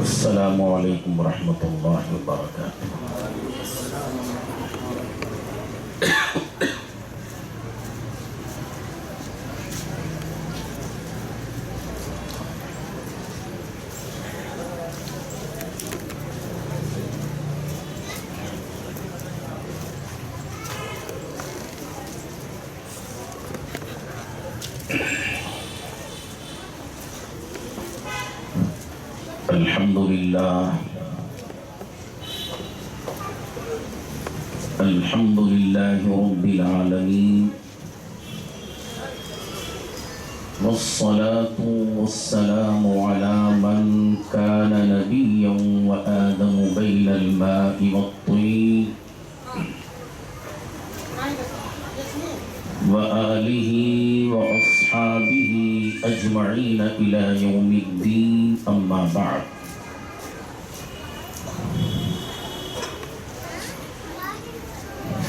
السلام علیکم ورحمۃ اللہ وبرکاتہ۔ الحمد للہ رب العالمین، والصلاة والسلام على من كان نبيا وآدم بين الماء والطين وآله وأصحابه أجمعين إلى يوم الدين، أما بعد۔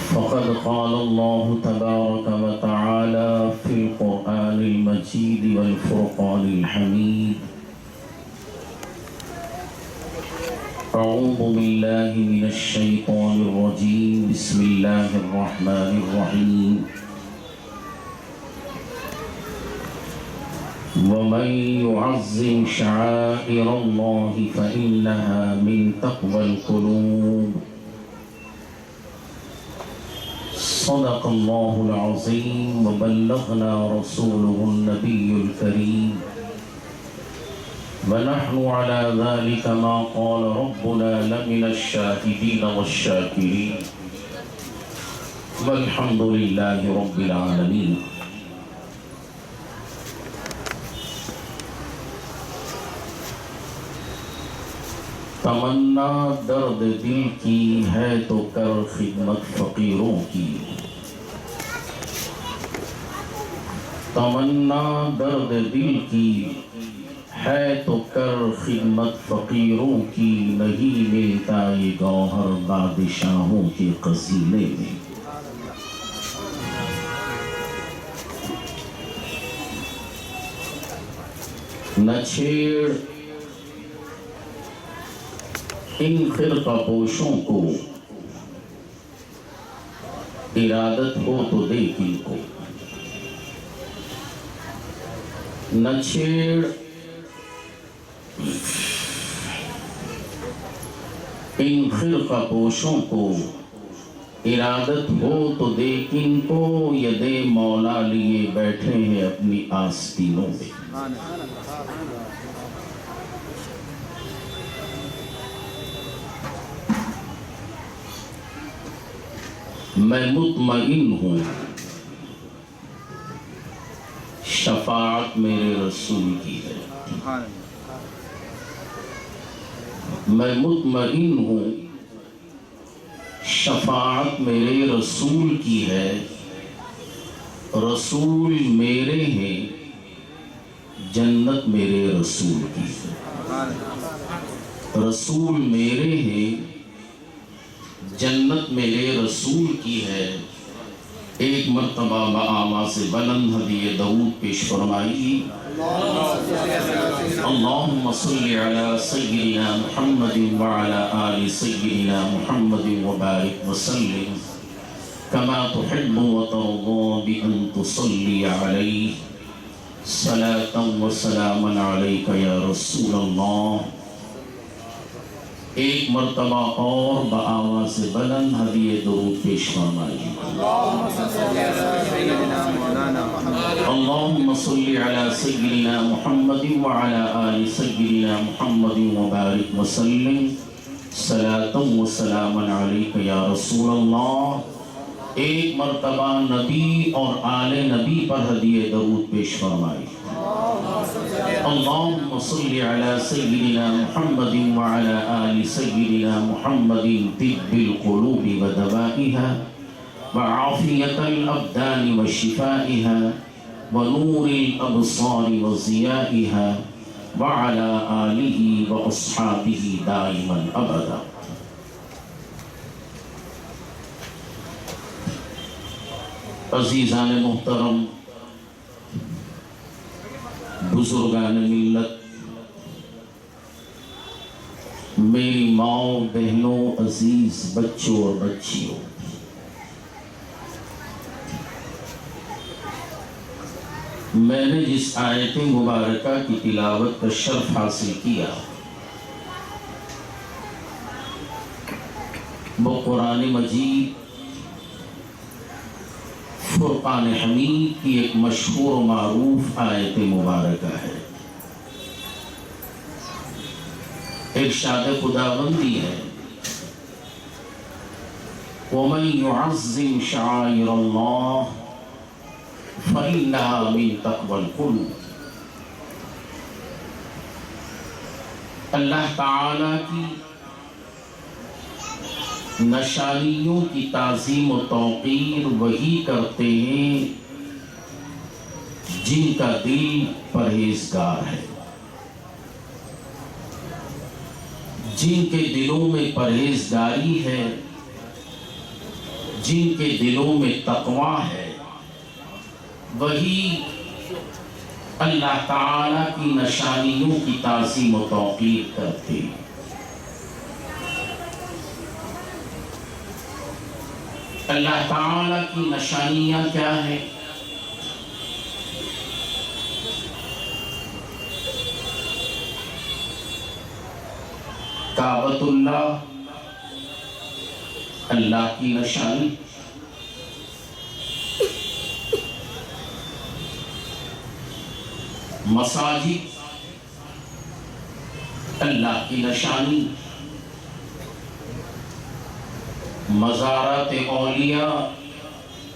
فقد قال الله تبارك وتعالى في القرآن المجيد والفرقان الحميد: أعوذ بالله من الشيطان الرجيم، بسم الله الرحمن الرحيم: ومن يعظم شعائر الله فإنها من تقوى القلوب۔ صدق الله العظيم وبلغنا رسوله النبي الكريم، ونحن على ذلك ما قال ربنا لمن الشاهدين والشاكرين، والحمد لله رب العالمين۔ تمنا درد دل کی ہے تو کر خدمت فقیروں کی، تمنا درد دل کی ہے تو کر خدمت فقیروں کی، نہیں ملتا یہ گوہر بادشاہوں کے قصیدے میں۔ نہ چھیڑ ان فرقہ پوشوں کو، ارادت ہو تو دیکھ ان کو۔ نہ چھیڑ ان فرقہ پوشوں کو، ارادت ہو تو دیکھ ان کو، ید مولا لیے بیٹھے ہیں اپنی آستینوں میں۔ میں مطمئن ہوں شفاعت میرے رسول کی ہے، میں مطمئن ہوں شفاعت میرے رسول کی ہے، رسول میرے ہیں جنت میرے رسول کی ہے، رسول میرے ہیں جنت میرے رسول کی ہے۔ ایک مرتبہ بآواز بلند ہدیہ درود پیش فرمائیے: اللہم صلی علی سیدنا محمد وعلی آل سیدنا محمد وبارک وسلم کما تحب وترضى بأن تصلی علیہ صلاة وسلاما علیک یا رسول اللہ۔ ایک مرتبہ اور بآواز بلند ہدیہ درود پیش فرمائیے: اللہم صلی علی سیدنا محمد وعلی آل سیدنا محمد وبارک وسلم صلاة وسلاما علیک یا رسول اللہ۔ ایک مرتبہ نبی اور آل نبی پر ہدیہ درود پیش فرمائیے: اللہم صلی علی سیدنا محمد وعلی آل سیدنا محمد طب القلوب ودوائها وعافیت الابدان وشفائها ونور الابصار وضیائها وعلى آلہ واصحابہ دائما ابدا۔ عزیزان محترم، بزرگان ملت، میری ماؤں بہنوں عزیز بچوں اور بچیوں، میں نے جس آیت مبارکہ کی تلاوت کا شرف حاصل کیا وہ قرآن مجید فرقان حمید کی ایک مشہور و معروف آیت مبارکہ ہے۔ ارشاد خداوندی ہے وَمَن يُعَظِّمْ شَعَائِرَ اللَّهِ فَإِنَّهَا مِن تَقْوَى الْقُلُوبِ۔ اللہ تعالیٰ کی نشانیوں کی تعظیم و توقیر وہی کرتے ہیں جن کا دل پرہیزگار ہے، جن کے دلوں میں پرہیزگاری ہے، جن کے دلوں میں تقوی ہے، وہی اللہ تعالیٰ کی نشانیوں کی تعظیم و توقیر کرتے ہیں۔ اللہ تعالیٰ کی نشانیاں کیا ہیں؟ کعبۃ اللہ اللہ کی نشانی، مساجد اللہ کی نشانی، مزارات اولیاء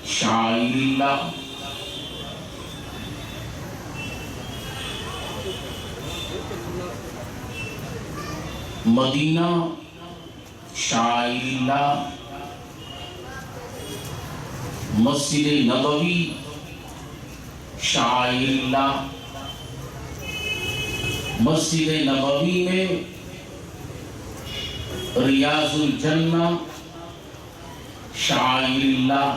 شعائر اللہ، مدینہ شعائر اللہ، مسجد نبوی شعائر اللہ، مسجد نبوی میں ریاض الجنہ شعائر اللہ،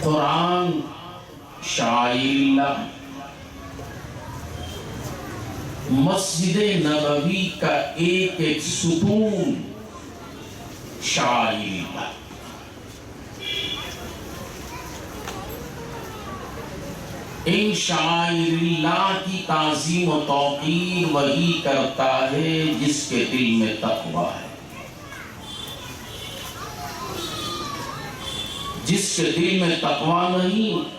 قرآن شعائر اللہ، مسجد نبوی کا ایک ایک ستون شعائر اللہ۔ ان شعائر اللہ کی تعظیم و توقیر وہی کرتا ہے جس کے دل میں تقوی ہے، جس کے دل میں تقوی نہیں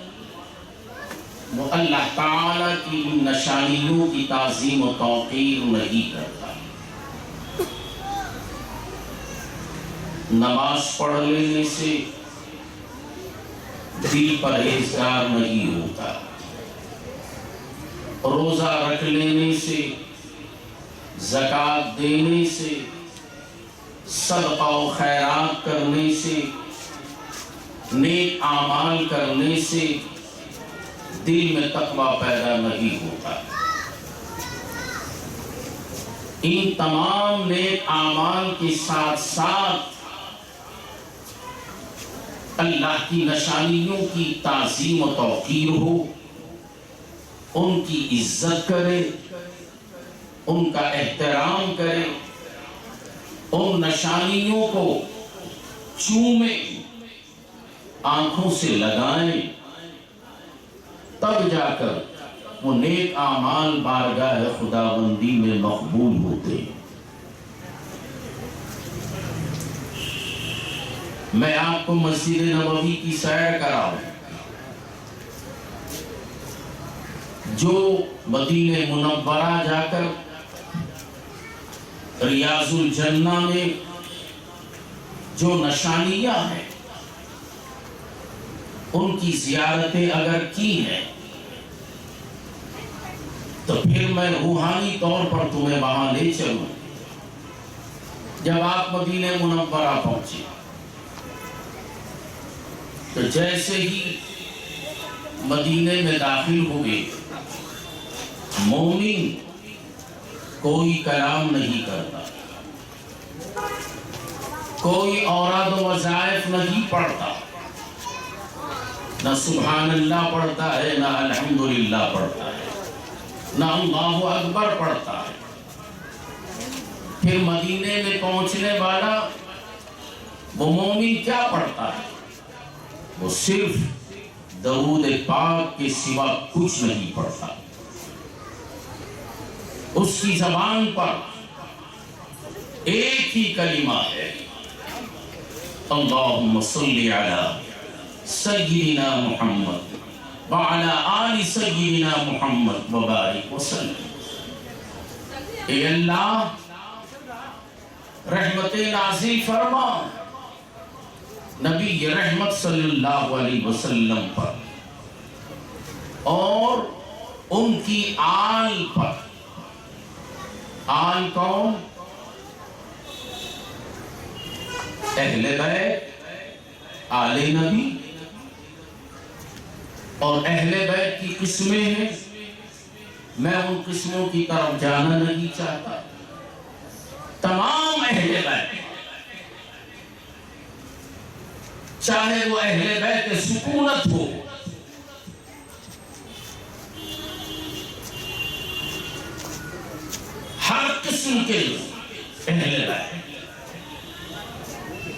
وہ اللہ تعالیٰ کی ان نشانیوں کی تعظیم و توقیر نہیں کرتا۔ نماز پڑھ لینے سے دل پرہیزگار نہیں ہوتا، روزہ رکھ لینے سے، زکوٰۃ دینے سے، صدقہ و خیرات کرنے سے، نیک اعمال کرنے سے دل میں تقویٰ پیدا نہیں ہوتا۔ ان تمام نیک اعمال کے ساتھ ساتھ اللہ کی نشانیوں کی تعظیم و توقیر ہو، ان کی عزت کرے، ان کا احترام کرے، ان نشانیوں کو چومے، آنکھوں سے لگائیں، تب جا کر وہ نیک اعمال بارگاہ خداوندی میں مقبول ہوتے ہیں۔ میں آپ کو مسجد نبوی کی سیر کراؤں جو مدینہ منورہ جا کر ریاض الجنہ میں جو نشانیاں ہیں ان کی زیارتیں اگر کی ہیں تو پھر میں روحانی طور پر تمہیں وہاں لے چلوں۔ جب آپ مدینہ منورہ پہنچے تو جیسے ہی مدینے میں داخل ہوئے، مومن کوئی کلام نہیں کرتا، کوئی اوراد و وظائف نہیں پڑھتا، نہ سبحان اللہ پڑھتا ہے نہ الحمدللہ پڑھتا ہے، نہ اللہ اکبر پڑھتا ہے۔ پھر مدینے میں پہنچنے والا وہ مومن کیا پڑھتا ہے؟ وہ صرف درود پاک کے سوا کچھ نہیں پڑھتا۔ اس کی زبان پر ایک ہی کلمہ ہے، اللہم صلی علی سیدنا محمد وعلی آل سیدنا محمد وبارک وسلم۔ اے اللہ رحمت نازل فرما نبی رحمت صلی اللہ علیہ وسلم پر اور ان کی آل پر۔ آل کون؟ اہل بیت، آل نبی۔ اور اہل بیت کی قسمیں ہیں، میں ان قسموں کی طرف جانا نہیں چاہتا۔ تمام اہل بیت، چاہے وہ اہل بیت سکونت ہو، ہر قسم کے اہل بیت،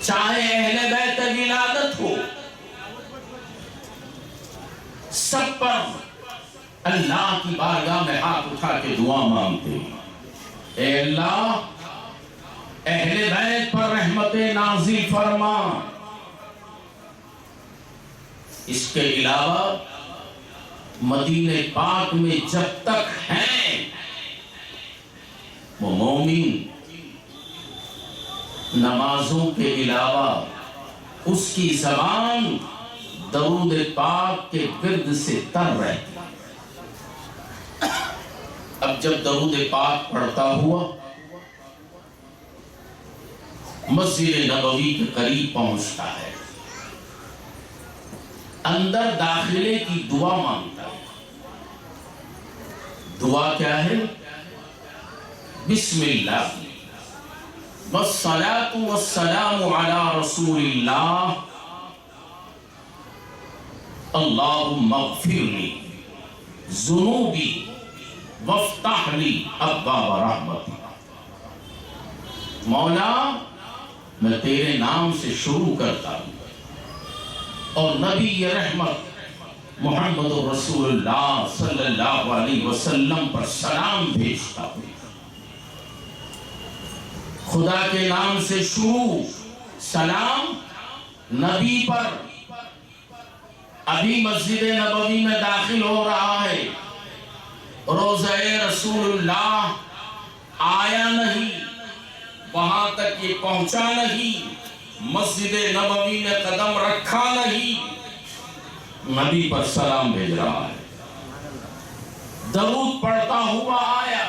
چاہے اہل بیت ولادت ہو، سب پر اللہ کی بارگاہ میں ہاتھ اٹھا کے دعا مانگتے ہیں، اے اللہ اہل بیت پر رحمت نازل فرما۔ اس کے علاوہ مدینہ پاک میں جب تک ہیں وہ مومن نمازوں کے علاوہ اس کی زبان درود پاک کے ورد سے تر رہتی۔ اب جب درود پاک پڑھتا ہوا مسجد نبوی کے قریب پہنچتا ہے، اندر داخلے کی دعا مانگتا ہے۔ دعا کیا ہے؟ بسم اللہ والصلاة والسلام علی رسول اللہ اللہم اغفر لی ذنوبی وافتح لی ابواب رحمتی۔ مولا میں تیرے نام سے شروع کرتا ہوں اور نبی رحمت محمد رسول اللہ صلی اللہ علیہ وسلم پر سلام بھیجتا ہوں۔ خدا کے نام سے شروع، سلام نبی پر۔ ابھی مسجد نبوی میں داخل ہو رہا ہے، روضہ رسول اللہ آیا نہیں، وہاں تک یہ پہنچا نہیں، مسجد نبوی میں قدم رکھا نہیں، نبی پر سلام بھیج رہا ہے، درود پڑھتا ہوا آیا،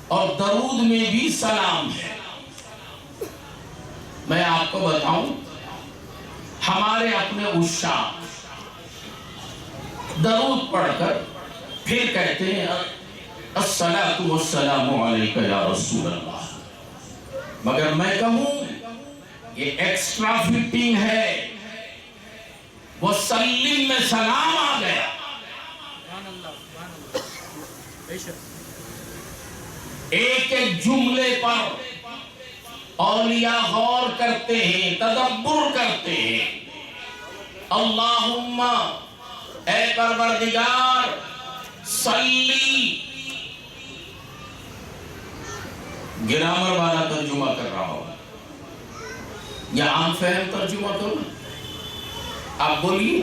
اور درود میں بھی سلام ہے۔ میں آپ کو بتاؤں، ہمارے اپنے عشاق درود پڑھ کر پھر کہتے ہیں الصلاۃ والسلام علیک یا رسول اللہ، مگر میں کہوں یہ ایکسٹرا فٹنگ ہے، وسلم میں سلام آ گیا۔ ایک ایک جملے پر اولیاء غور کرتے ہیں، تدبر کرتے ہیں۔ اللہم اے پروردگار صلی، گرامر والا ترجمہ کر رہا ہوں یا عام فہم ترجمہ کروں؟ آپ بولیے،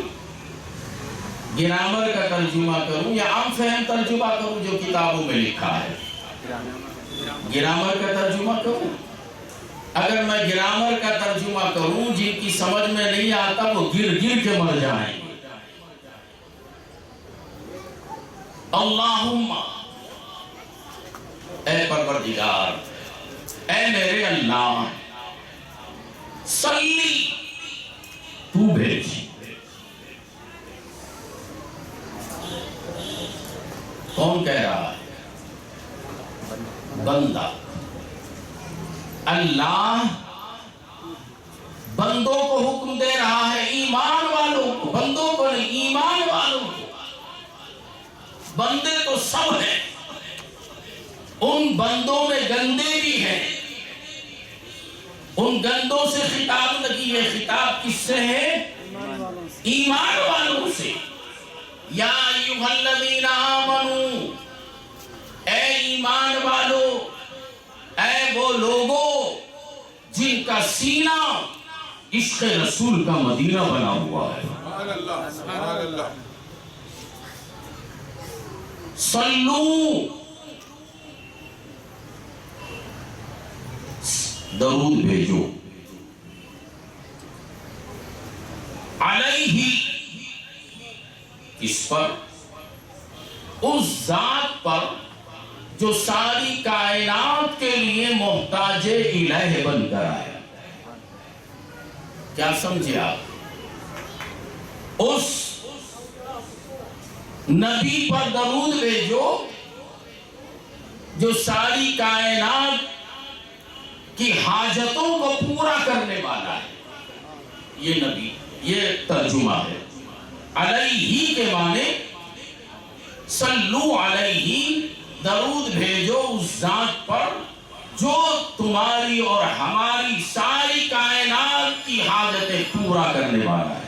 گرامر کا ترجمہ کروں یا عام فہم ترجمہ کروں جو کتابوں میں لکھا ہے؟ گرامر کا ترجمہ کروں؟ اگر میں گرامر کا ترجمہ کروں، جن کی سمجھ میں نہیں آتا وہ گر گر کے مر جائیں گے۔ اللہم اے پروردگار، اے میرے اللہ، صلی تو بھیج۔ کون کہہ رہا ہے؟ بندہ۔ اللہ بندوں کو حکم دے رہا ہے، ایمان والوں کو، بندوں کو نہیں، ایمان والوں کو بندے تو سب ہیں، ان بندوں میں گندے بھی ہیں، ان گندوں سے خطاب نہیں ہے، خطاب کس سے ہے؟ ایمان والوں سے۔ یا ایھا الذین آمنو، اے ایمان والو، اے وہ لوگو جن کا سینہ عشق رسول کا مدینہ بنا ہوا ہے، سبحان اللہ سبحان اللہ، صلو، درود بھیجو، علیہ، اس پر، اس ذات پر جو ساری کائنات کے لیے محتاج الہ بن کر آیا۔ کیا سمجھے آپ؟ اس نبی پر درود بھیجو جو ساری کائنات کی حاجتوں کو پورا کرنے والا ہے۔ یہ نبی، یہ ترجمہ ہے۔ علیہ کے معنی صلو علیہ، درود بھیجو اس ذات پر جو تمہاری اور ہماری ساری کائنات کی حاجتیں پورا کرنے والا ہے۔